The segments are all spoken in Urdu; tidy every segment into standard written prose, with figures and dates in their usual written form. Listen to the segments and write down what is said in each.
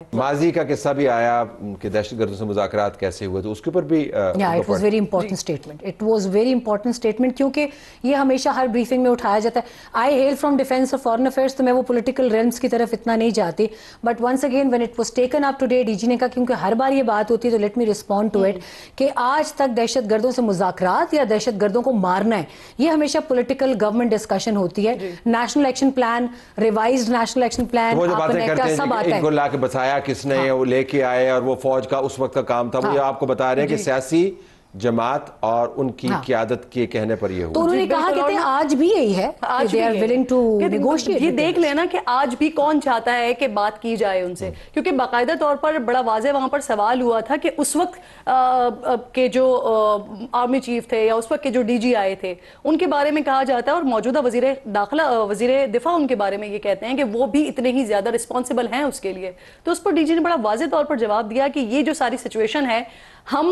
ماضی کا قصہ بھی آیا کہ دہشت گردوں سے مذاکرات کیسے ہوئے، تو اس کے اوپر بھی it was very important statement. It was very important statement کیونکہ یہ ہمیشہ ہر بریفنگ میں اٹھایا جاتا ہے. آئی ہیل فرام ڈیفینس اور فارن افیئرس، تو میں وہ پولیٹیکل ریلمس کی طرف اتنا نہیں جاتی. But once again when it was taken up today, D G نے کہا کیونکہ ہر بار یہ بات ہوتی ہے تو let me respond to it کہ آج تک دہشت گردوں سے مذاکرات یا دہشت گردوں کو مارنا ہے، یہ ہمیشہ پولیٹیکل گورنمنٹ ڈسکشن ہوتی ہے. National action plan, revised national action plan, سب آتا ہے. ان کو لا کے بسایا کس نے، وہ لے کے آئے، اور وہ فوج کا اس وقت کا کام تھا. وہ آپ کو بتا رہے ہیں کہ سیاسی جماعت اور ان کی قیادت کے کہنے پر یہ ہوا. تو انہوں نے کہا کہ آج بھی یہی ہے، they are willing to negotiate. یہ دیکھ لینا کہ آج بھی کون چاہتا ہے کہ بات کی جائے ان سے، کیونکہ باقاعدہ طور پر بڑا واضح وہاں پر سوال ہوا تھا کہ اس وقت کے جو آرمی چیف تھے یا اس وقت کے جو ڈی جی آئے تھے ان کے بارے میں کہا جاتا ہے، اور موجودہ وزیر دفاع ان کے بارے میں یہ کہتے ہیں کہ وہ بھی اتنے ہی زیادہ رسپانسبل ہیں اس کے لیے. تو اس پر ڈی جی نے بڑا واضح طور پر جواب دیا کہ یہ جو ساری سچویشن ہے، ہم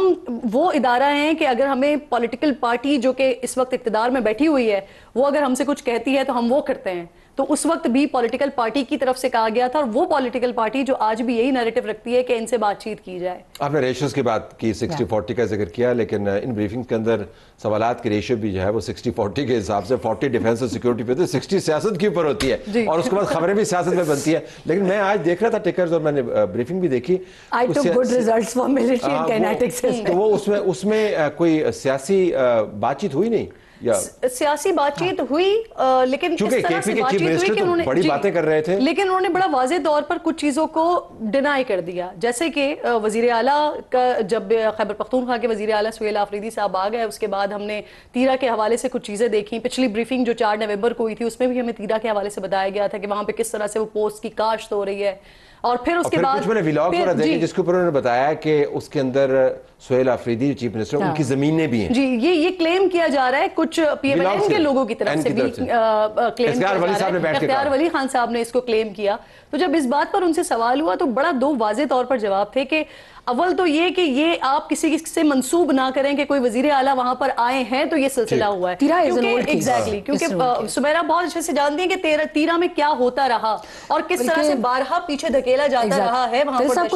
وہ ادارہ ہیں کہ اگر ہمیں پولیٹیکل پارٹی جو کہ اس وقت اقتدار میں بیٹھی ہوئی ہے وہ اگر ہم سے کچھ کہتی ہے تو ہم وہ کرتے ہیں. تو اس وقت بھی پولیٹیکل پارٹی کی طرف سے کہا گیا تھا، اور وہ پولیٹیکل پارٹی جو آج بھی یہی نیریٹو رکھتی ہے کہ ان سے بات چیت کی جائے. آپ نے ریشوز کی بات کی، 60-40 کا ذکر کیا، لیکن ان بریفنگ کے اندر سوالات کی ریشو بھی جو ہے وہ 60-40 کے حساب سے 40 ڈیفینس اور سیکورٹی پہ ہوتی ہے، 60 سیاست کے اوپر ہوتی ہے، اور اس کے بعد خبریں بھی سیاست میں بنتی ہے. لیکن میں آج دیکھ رہا تھا ٹکرز، اور میں نے بریفنگ بھی دیکھی، I took good results for military and kinetics. تو وہ اس میں کوئی سیاسی بات چیت ہوئی نہیں، سیاسی بات چیت ہوئی، لیکن اس طرح سے بات چیت ہوئی کہ انہوں نے بڑی باتیں کر رہے تھے، لیکن انہوں نے بڑا واضح طور پر کچھ چیزوں کو ڈینائی کر دیا. جیسے کہ وزیر اعلیٰ کا جب خیبر پختونخوا کے وزیر اعلیٰ سہیل آفریدی صاحب آ گئے، اس کے بعد ہم نے تیرا کے حوالے سے کچھ چیزیں دیکھیں. پچھلی بریفنگ جو 4 نومبر کو ہوئی تھی اس میں بھی ہمیں تیرا کے حوالے سے بتایا گیا تھا کہ وہاں پہ کس طرح سے وہ پوسٹ کی کاشت ہو رہی ہے. اور پھر اس کے بعد کچھ میں نے ویلاگ وغیرہ دیکھے جس کے اوپر انہوں نے بتایا کہ اس کے اندر سہیل آفریدی چیف منسٹر، ان کی زمینیں بھی ہیں. جی یہ کلیم کیا جا رہا ہے کچھ پی ایم ایل این کے لوگوں کی طرف سے بھی کلیم کیا جا رہا ہے. اختیار ولی خان صاحب نے اس کو کلیم کیا. تو جب اس بات پر ان سے سوال ہوا تو بڑا 2 واضح طور پر جواب تھے کہ اول تو یہ کہ یہ آپ کسی سے منسوب نہ کریں کہ کوئی وزیر اعلیٰ وہاں پر آئے ہیں تو یہ سلسلہ ہوا ہے. کیونکہ سمیرہ بہت اچھے سے جانتی ہیں کہ تیرا میں کیا ہوتا رہا اور کس طرح سے بارہا پیچھے دھکیلا جاتا رہا ہے وہاں پر.